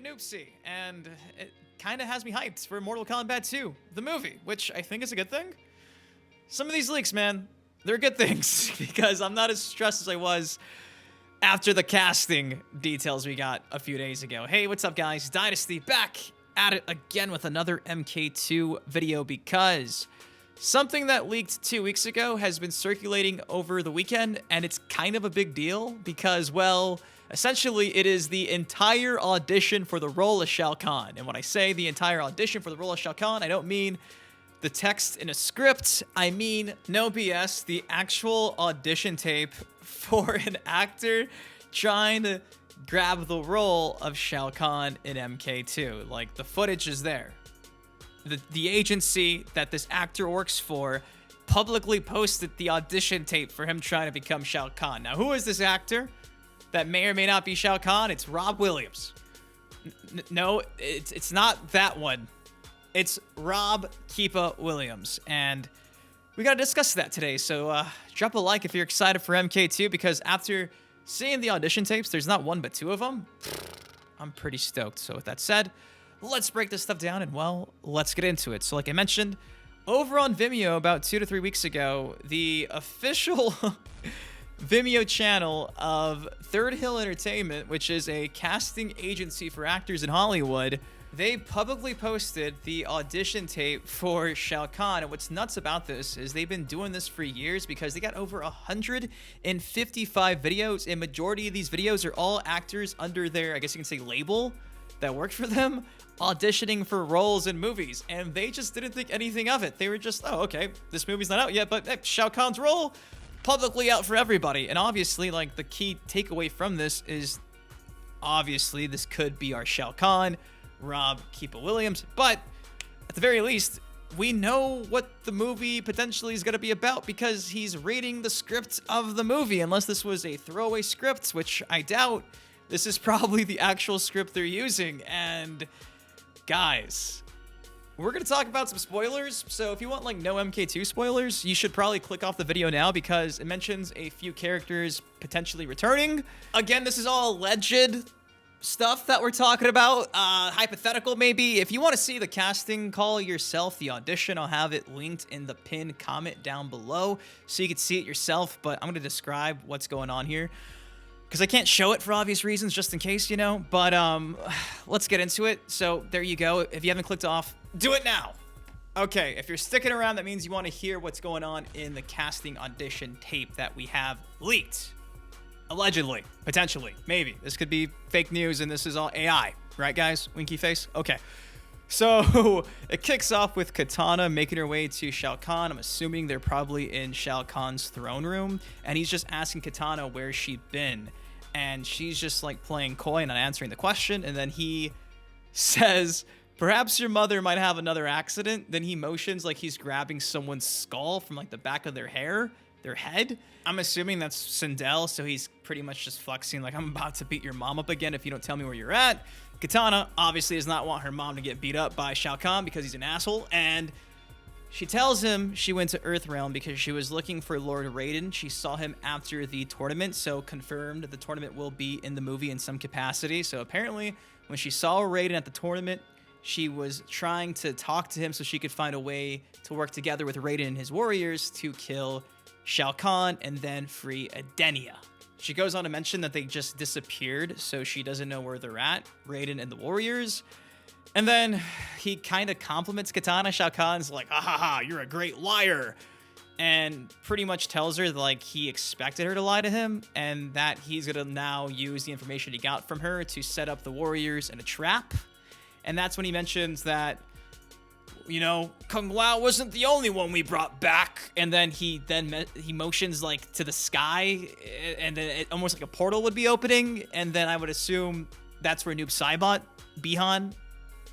Noopsie, and it kind of has me hyped for Mortal Kombat 2, the movie, which I think is a good thing. Some of these leaks, man, they're good things, because I'm not as stressed as I was after the casting details we got a few days ago. Hey, what's up, guys? Dynasty back at it again with another MK2 video, because something that leaked 2 weeks ago has been circulating over the weekend, and it's kind of a big deal because, well, essentially it is the entire audition for the role of Shao Kahn. And when I say the entire audition for the role of Shao Kahn, I don't mean the text in a script. I mean, no BS, the actual audition tape for an actor trying to grab the role of Shao Kahn in MK2. Like, the footage is there. The agency that this actor works for publicly posted the audition tape for him trying to become Shao Kahn. Now, who is this actor that may or may not be Shao Kahn? It's Rob Williams. No, it's not that one. It's Rob Keepa Williams, and we gotta discuss that today. So drop a like if you're excited for MK2, because after seeing the audition tapes, there's not one but two of them. I'm pretty stoked. So with that said, let's break this stuff down, and well, let's get into it. So like I mentioned, over on Vimeo about 2 to 3 weeks ago, the official Vimeo channel of Third Hill Entertainment, which is a casting agency for actors in Hollywood, they publicly posted the audition tape for Shao Kahn. And what's nuts about this is they've been doing this for years, because they got over 155 videos, and majority of these videos are all actors under their, I guess you can say, label that worked for them, auditioning for roles in movies. And they just didn't think anything of it. They were just, oh, okay, this movie's not out yet, but hey, Shao Kahn's role, publicly out for everybody. And obviously, like, the key takeaway from this is, obviously, this could be our Shao Kahn, Rob Keepa Williams, but at the very least, we know what the movie potentially is going to be about, because he's reading the script of the movie, unless this was a throwaway script, which I doubt. This is probably the actual script they're using. And guys, we're going to talk about some spoilers. So if you want, like, no MK2 spoilers, you should probably click off the video now, because it mentions a few characters potentially returning. Again, this is all alleged stuff that we're talking about, hypothetical maybe. If you want to see the casting call yourself, the audition, I'll have it linked in the pinned comment down below so you can see it yourself. But I'm going to describe what's going on here, because I can't show it for obvious reasons, just in case, you know. But let's get into it. So there you go. If you haven't clicked off, do it now. Okay, if you're sticking around, that means you want to hear what's going on in the casting audition tape that we have leaked. Allegedly, potentially, maybe. This could be fake news, and this is all AI. Right, guys? Winky face? Okay. So it kicks off with Kitana making her way to Shao Kahn. I'm assuming they're probably in Shao Kahn's throne room, and he's just asking Kitana where she'd been, and she's just like playing coy and not answering the question. And then he says, perhaps your mother might have another accident. Then he motions like he's grabbing someone's skull from like the back of their head. I'm assuming that's Sindel, so he's pretty much just flexing like, I'm about to beat your mom up again if you don't tell me where you're at. Kitana obviously does not want her mom to get beat up by Shao Kahn, because he's an asshole, and she tells him she went to Earthrealm because she was looking for Lord Raiden. She saw him after the tournament, so confirmed the tournament will be in the movie in some capacity. So apparently, when she saw Raiden at the tournament, she was trying to talk to him so she could find a way to work together with Raiden and his warriors to kill Shao Kahn and then free Edenia. She goes on to mention that they just disappeared, so she doesn't know where they're at, Raiden and the warriors. And then he kind of compliments Kitana. Shao Kahn's like, ha ha ha, you're a great liar. And pretty much tells her that, like, he expected her to lie to him, and that he's gonna now use the information he got from her to set up the warriors in a trap. And that's when he mentions that, you know, Kung Lao wasn't the only one we brought back. And then he motions like to the sky, and then it almost like a portal would be opening. And then I would assume that's where Noob Saibot, Bihan,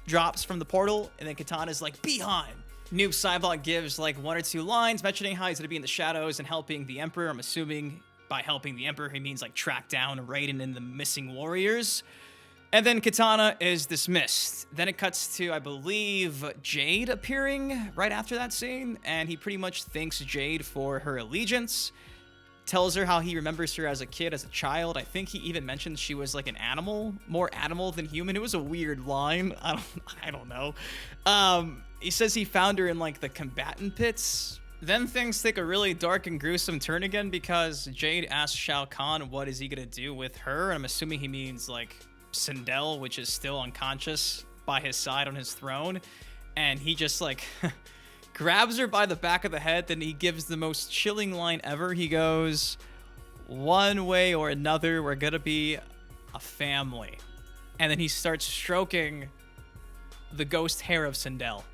drops from the portal. And then Kitana's like, Bihan. Noob Saibot gives like 1 or 2 lines mentioning how he's gonna be in the shadows and helping the Emperor. I'm assuming by helping the Emperor, he means like track down Raiden and the missing warriors. And then Kitana is dismissed. Then it cuts to, I believe, Jade appearing right after that scene, and he pretty much thanks Jade for her allegiance. tells her how he remembers her as a kid, as a child. I think he even mentioned she was like an animal, more animal than human. It was a weird line. I don't know. He says he found her in like the combatant pits. Then things take a really dark and gruesome turn again because Jade asks Shao Kahn what is he gonna do with her. I'm assuming he means like Sindel, which is still unconscious by his side on his throne. And he just like grabs her by the back of the head. Then he gives the most chilling line ever. He goes, "One way or another, we're gonna be a family." And then he starts stroking the ghost hair of Sindel.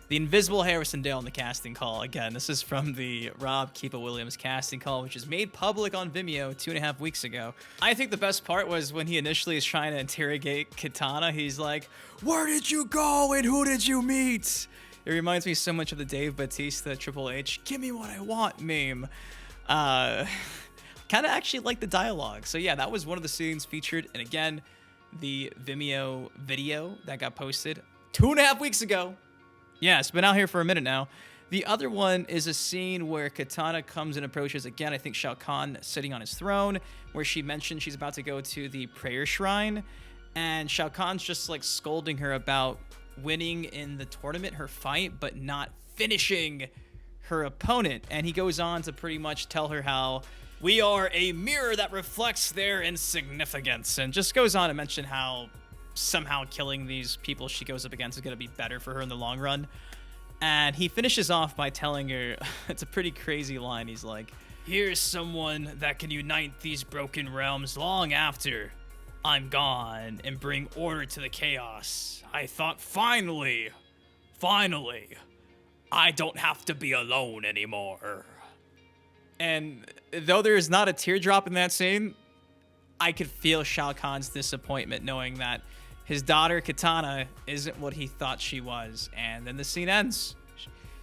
The invisible hair of Sindel in the casting call. Again, this is from the Rob Keepa Williams casting call, which is made public on Vimeo 2.5 weeks ago. I think the best part was when he initially is trying to interrogate Kitana. He's like, "Where did you go and who did you meet?" It reminds me so much of the Dave Bautista Triple H "Give me what I want" meme. Kind of actually like the dialogue. So yeah, that was one of the scenes featured. And again, the Vimeo video that got posted 2.5 weeks ago. Yeah, it's been out here for a minute now. The other one is a scene where Kitana comes and approaches, again, I think Shao Kahn sitting on his throne, where she mentioned she's about to go to the prayer shrine. And Shao Kahn's just like scolding her about winning in the tournament, her fight, but not finishing her opponent. And he goes on to pretty much tell her how we are a mirror that reflects their insignificance. And just goes on to mention how somehow killing these people she goes up against is going to be better for her in the long run. And he finishes off by telling her, it's a pretty crazy line. He's like, "Here's someone that can unite these broken realms long after I'm gone and bring order to the chaos. I thought finally, I don't have to be alone anymore." And though there is not a teardrop in that scene, I could feel Shao Kahn's disappointment knowing that his daughter, Kitana, isn't what he thought she was. And then the scene ends.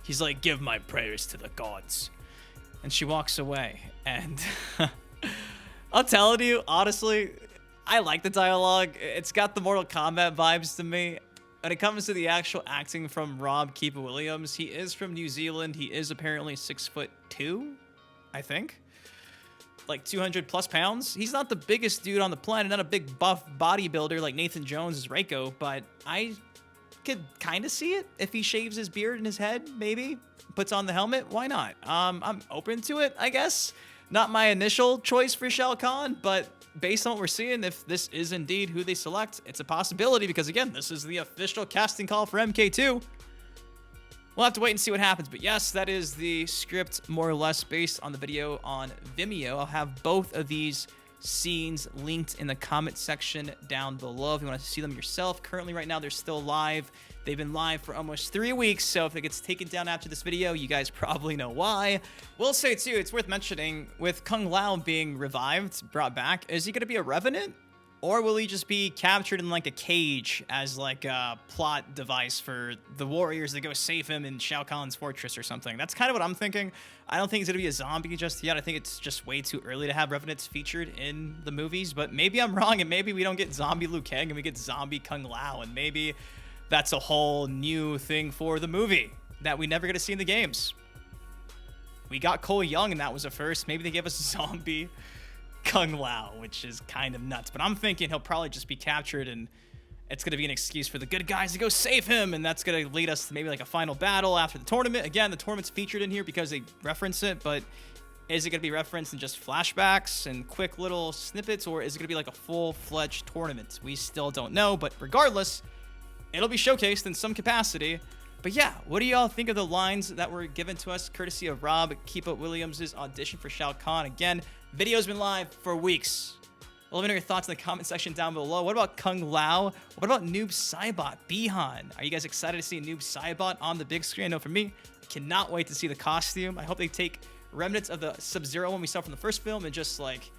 He's like, "Give my prayers to the gods." And she walks away. And I'll tell you, honestly, I like the dialogue. It's got the Mortal Kombat vibes to me. When it comes to the actual acting from Rob Keepa Williams, he is from New Zealand. He is apparently 6'2", I think. Like 200 plus pounds. He's not the biggest dude on the planet, not a big buff bodybuilder like Nathan Jones is Reiko, but I could kind of see it if he shaves his beard and his head, maybe puts on the helmet. Why not? I'm open to it, I guess. Not my initial choice for Shao Kahn, but based on what we're seeing, if this is indeed who they select, it's a possibility because again, this is the official casting call for MK2. We'll have to wait and see what happens, but yes, that is the script more or less based on the video on Vimeo. I'll have both of these scenes linked in the comment section down below if you want to see them yourself. Currently, right now, they're still live. They've been live for almost 3 weeks, so if it gets taken down after this video, you guys probably know why. We'll say, too, it's worth mentioning, with Kung Lao being revived, brought back, is he going to be a Revenant? Or will he just be captured in like a cage as like a plot device for the warriors to go save him in Shao Kahn's fortress or something? That's kind of what I'm thinking. I don't think he's going to be a zombie just yet. I think it's just way too early to have Revenants featured in the movies. But maybe I'm wrong and maybe we don't get zombie Liu Kang and we get zombie Kung Lao. And maybe that's a whole new thing for the movie that we never get to see in the games. We got Cole Young and that was a first. Maybe they give us a zombie Kung Lao, which is kind of nuts. But I'm thinking he'll probably just be captured and it's going to be an excuse for the good guys to go save him. And that's going to lead us to maybe like a final battle after the tournament. Again, the tournament's featured in here because they reference it, but is it going to be referenced in just flashbacks and quick little snippets, or is it going to be like a full-fledged tournament? We still don't know, but regardless, it'll be showcased in some capacity. But yeah, what do y'all think of the lines that were given to us courtesy of Rob Keepa Williams' audition for Shao Kahn? Again, video's been live for weeks. Let me know your thoughts in the comment section down below. What about Kung Lao? What about Noob Saibot Bihan? Are you guys excited to see Noob Saibot on the big screen? I know for me, I cannot wait to see the costume. I hope they take remnants of the Sub-Zero one we saw from the first film and just like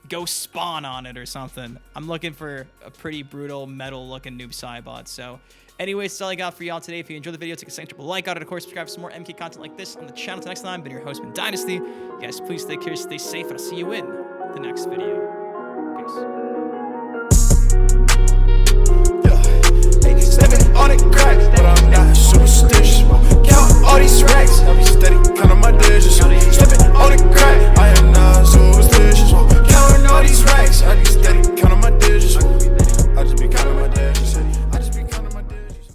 go spawn on it or something. I'm looking for a pretty brutal metal looking Noob Saibot. So anyways, that's all I got for y'all today. If you enjoyed the video, take a second to like out it. Of course, subscribe for some more MK content like this on the channel. Till next time, I've been your host, Ben Dynasty. You guys, please take care, stay safe, and I'll see you in the next video. Peace. Living on a crack, but I'm not superstitious. Count all these racks.